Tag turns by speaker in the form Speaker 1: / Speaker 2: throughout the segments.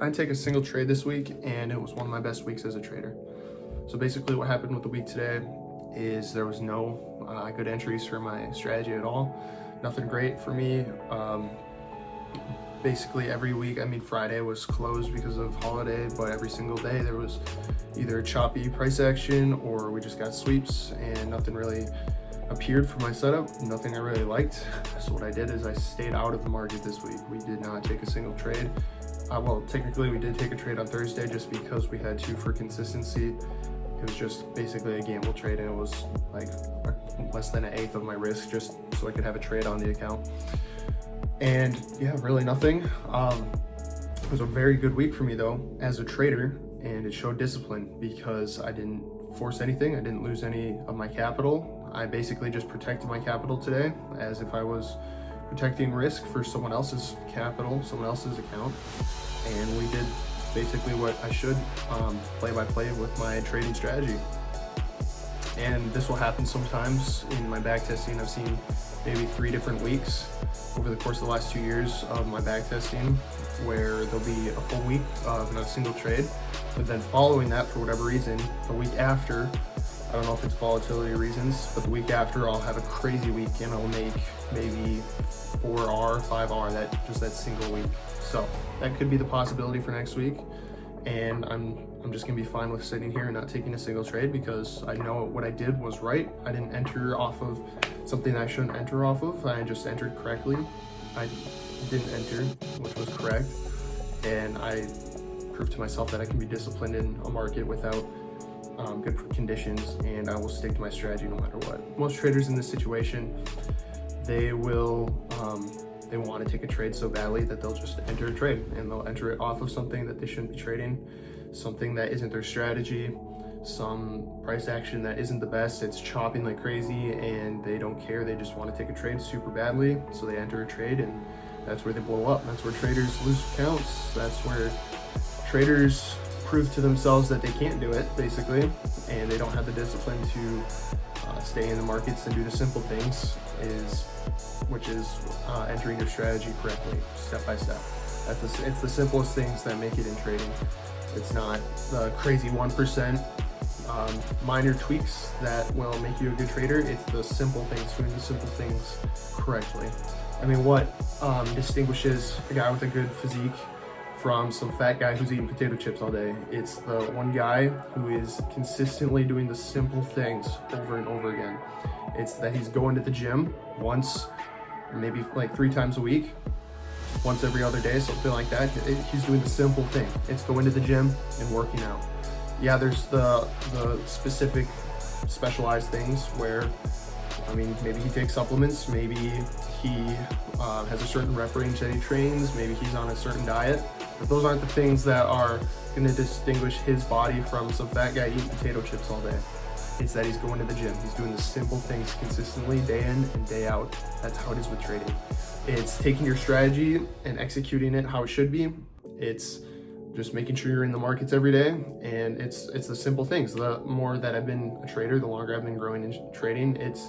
Speaker 1: I didn't take a single trade this week, and it was one of my best weeks as a trader. So basically what happened with the week today is there was no good entries for my strategy at all. Nothing great for me. Basically every week, Friday was closed because of holiday, but every single day there was either choppy price action or we just got sweeps, and nothing really appeared for my setup, nothing I really liked. So what I did is I stayed out of the market this week. We did not take a single trade. Well, technically we did take a trade on Thursday just because we had two for consistency. It was just basically a gamble trade, and it was like less than an eighth of my risk just so I could have a trade on the account. And yeah, really nothing. It was a very good week for me though as a trader, and it showed discipline because I didn't force anything. I didn't lose any of my capital. I basically just protected my capital today as if I was protecting risk for someone else's capital, someone else's account. And we did basically what I should, play by play with my trading strategy. And this will happen sometimes in my back testing. I've seen maybe 3 different weeks over the course of the last 2 years of my back testing where there'll be a full week of not a single trade, but then following that, for whatever reason, the week after, I don't know if it's volatility reasons, but the week after I'll have a crazy week and I'll make maybe 4R, 5R that single week. So that could be the possibility for next week, and I'm just gonna be fine with sitting here and not taking a single trade because I know what I did was right. I didn't enter off of something I shouldn't enter off of. I just entered correctly. I didn't enter, which was correct, and I proved to myself that I can be disciplined in a market without good conditions, and I will stick to my strategy no matter what. Most traders in this situation, they will they want to take a trade so badly that they'll just enter a trade, and they'll enter it off of something that they shouldn't be trading, something that isn't their strategy, some price action that isn't the best. It's chopping like crazy and they don't care. They just want to take a trade super badly, so they enter a trade, and that's where they blow up. That's where traders lose accounts. That's where traders prove to themselves that they can't do it, basically, and they don't have the discipline to stay in the markets and do the simple things, which is entering your strategy correctly, step by step. It's the simplest things that make it in trading. It's not the crazy 1% minor tweaks that will make you a good trader. It's the simple things, doing the simple things correctly. What distinguishes a guy with a good physique from some fat guy who's eating potato chips all day? It's the one guy who is consistently doing the simple things over and over again. It's that he's going to the gym once, maybe like 3 times a week, once every other day, something like that. He's doing the simple thing. It's going to the gym and working out. Yeah, there's the specific specialized things where, maybe he takes supplements, maybe he has a certain rep range that he trains, maybe he's on a certain diet. But those aren't the things that are going to distinguish his body from some fat guy eating potato chips all day. It's that he's going to the gym. He's doing the simple things consistently, day in and day out. That's how it is with trading. It's taking your strategy and executing it how it should be. It's just making sure you're in the markets every day, and it's the simple things. The more that I've been a trader, the longer I've been growing in trading, it's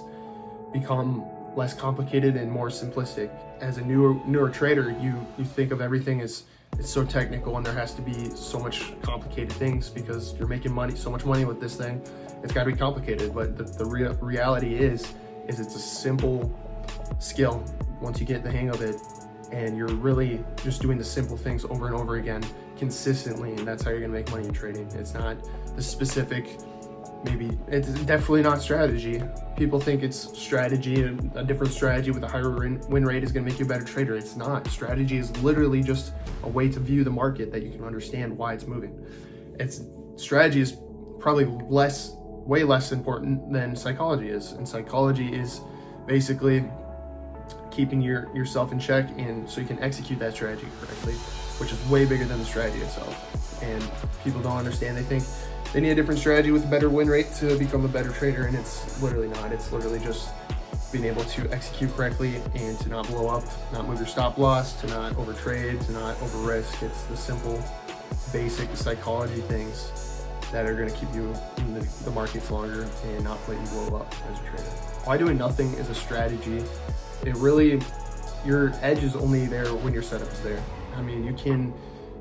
Speaker 1: become less complicated and more simplistic. As a newer trader, you think of everything as it's so technical and there has to be so much complicated things because you're making so much money with this thing. It's got to be complicated, but the reality is it's a simple skill once you get the hang of it, and you're really just doing the simple things over and over again consistently, and that's how you're gonna make money in trading. It's not the specific, it's definitely not strategy. People think it's strategy, and a different strategy with a higher win rate is gonna make you a better trader. It's not. Strategy is literally just a way to view the market that you can understand why it's moving. Strategy is probably way less important than psychology is, and psychology is basically keeping yourself in check, and so you can execute that strategy correctly, which is way bigger than the strategy itself. And people don't understand. They think they need a different strategy with a better win rate to become a better trader, and it's literally not. It's literally just being able to execute correctly and to not blow up, not move your stop loss, to not overtrade, to not over risk. It's the simple, basic psychology things that are going to keep you in the markets longer and not let you blow up as a trader. Why doing nothing is a strategy. Your edge is only there when your setup is there. You can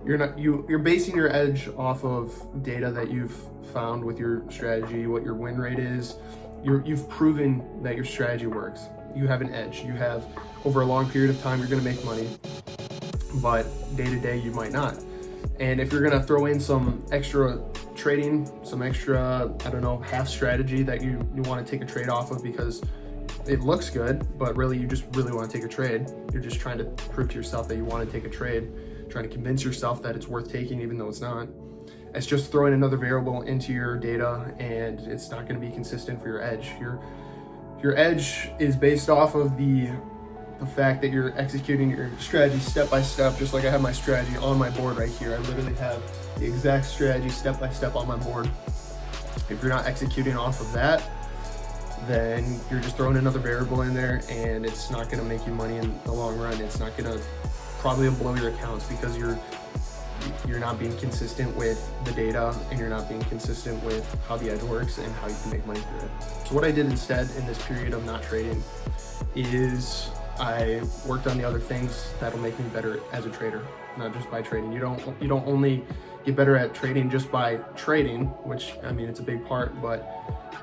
Speaker 1: you're basing your edge off of data that you've found with your strategy, what your win rate is. You've proven that your strategy works. You have an edge. You have, over a long period of time, you're going to make money, but day to day you might not. And if you're going to throw in some extra trading, some extra, I don't know, half strategy that you want to take a trade off of because it looks good, but really you just really want to take a trade. You're just trying to prove to yourself that you want to take a trade, trying to convince yourself that it's worth taking even though it's not. It's just throwing another variable into your data, and it's not going to be consistent for your edge. Your edge is based off of the fact that you're executing your strategy step by step, just like I have my strategy on my board right here. I literally have the exact strategy step by step on my board. If you're not executing off of that, then you're just throwing another variable in there, and it's not going to make you money in the long run. It's not going to probably blow your accounts because you're not being consistent with the data, and you're not being consistent with how the edge works and how you can make money through it. So what I did instead in this period of not trading is I worked on the other things that'll make me better as a trader, not just by trading. You don't only get better at trading just by trading, which, I mean, it's a big part, but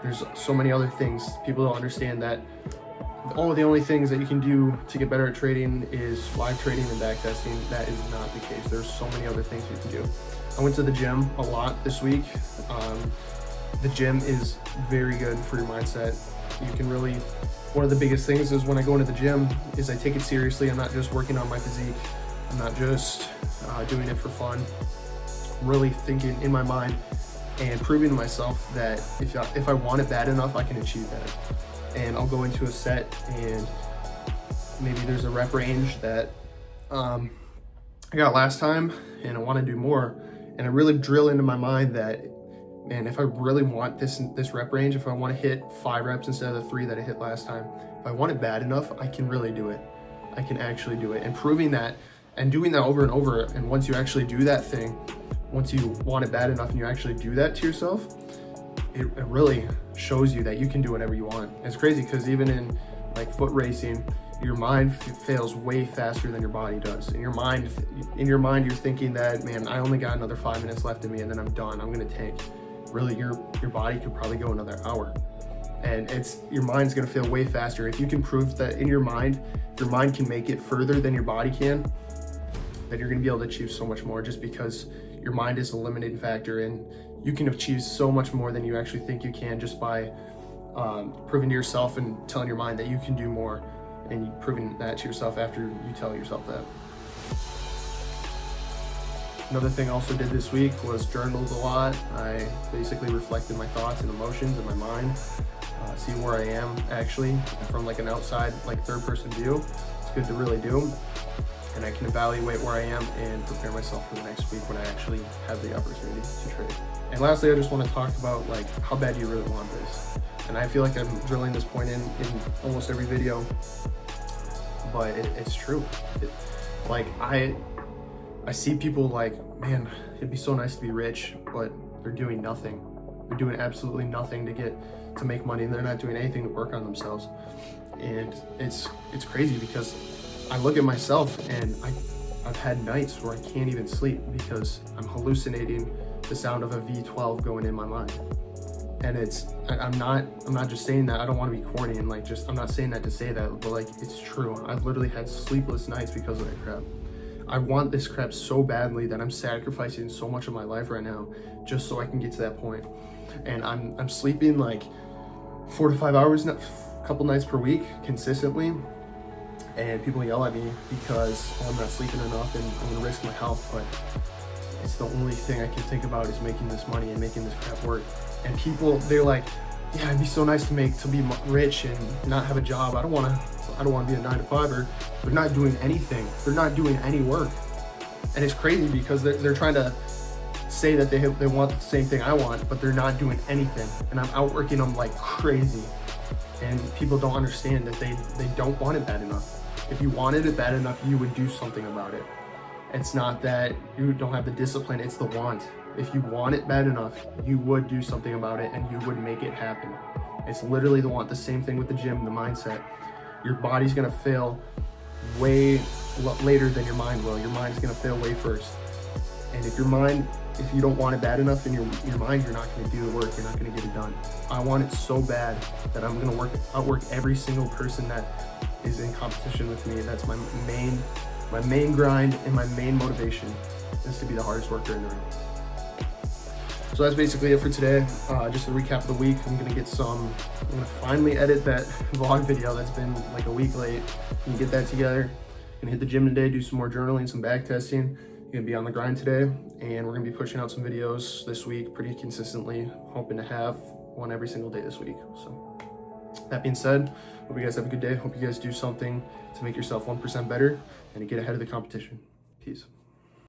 Speaker 1: there's so many other things. People don't understand that the only things that you can do to get better at trading is live trading and backtesting. That is not the case. There's so many other things you can do. I went to the gym a lot this week. The gym is very good for your mindset. You can really, one of the biggest things is when I go into the gym is I take it seriously. I'm not just working on my physique. I'm not just doing it for fun. I'm really thinking in my mind and proving to myself that if I want it bad enough, I can achieve that. And I'll go into a set, and maybe there's a rep range that I got last time, and I want to do more. And I really drill into my mind that, man, if I really want this rep range, if I want to hit 5 reps instead of the 3 that I hit last time, if I want it bad enough, I can really do it. I can actually do it. And proving that and doing that over and over, and once you actually do that thing, once you want it bad enough and you actually do that to yourself, it really shows you that you can do whatever you want. It's crazy because even in like foot racing, your mind fails way faster than your body does. In your mind, you're thinking that, man, I only got another 5 minutes left in me and then I'm done. I'm gonna tank. Really, your body could probably go another hour. And your mind's gonna fail way faster. If you can prove that in your mind can make it further than your body can, then you're gonna be able to achieve so much more, just because your mind is a limiting factor, and you can achieve so much more than you actually think you can just by proving to yourself and telling your mind that you can do more, and proving that to yourself after you tell yourself that. Another thing I also did this week was journaled a lot. I basically reflected my thoughts and emotions in my mind, see where I am actually from like an outside, like third-person view. It's good to really do. And I can evaluate where I am and prepare myself for the next week when I actually have the opportunity to trade. And lastly, I just want to talk about like how bad do you really want this? And I feel like I'm drilling this point in almost every video, but it's true. I see people like, man, it'd be so nice to be rich, but they're doing nothing. They're doing absolutely nothing to make money, and they're not doing anything to work on themselves. And it's crazy because I look at myself and I've had nights where I can't even sleep because I'm hallucinating the sound of a V12 going in my mind. And I'm not just saying that. I don't want to be corny and I'm not saying that to say that, but like, it's true. I've literally had sleepless nights because of that crap. I want this crap so badly that I'm sacrificing so much of my life right now just so I can get to that point. And I'm sleeping like 4 to 5 hours, a couple nights per week consistently. And people yell at me because I'm not sleeping enough and I'm gonna risk my health, but it's the only thing I can think about is making this money and making this crap work. And people, they're like, yeah, it'd be so nice to be rich and not have a job. I don't want to be a 9-to-5er. They're not doing anything. They're not doing any work. And it's crazy because they're trying to say that they want the same thing I want, but they're not doing anything. And I'm outworking them like crazy. And people don't understand that they don't want it bad enough. If you wanted it bad enough, you would do something about it. It's not that you don't have the discipline, it's the want. If you want it bad enough, you would do something about it and you would make it happen. It's literally the want. The same thing with the gym, the mindset. Your body's gonna fail way later than your mind will. Your mind's gonna fail way first. And if you don't want it bad enough in your mind, you're not going to do the work. You're not going to get it done. I want it so bad that I'm going to outwork every single person that is in competition with me. That's my main grind and my main motivation is to be the hardest worker in the room. So that's basically it for today. Just a recap of the week. I'm gonna finally edit that vlog video that's been like a week late. And get that together. Gonna hit the gym today, do some more journaling, some back testing. Gonna be on the grind today, and we're gonna be pushing out some videos this week pretty consistently, hoping to have one every single day this week. So that being said, hope you guys have a good day. Hope you guys do something to make yourself 1% better and to get ahead of the competition. Peace.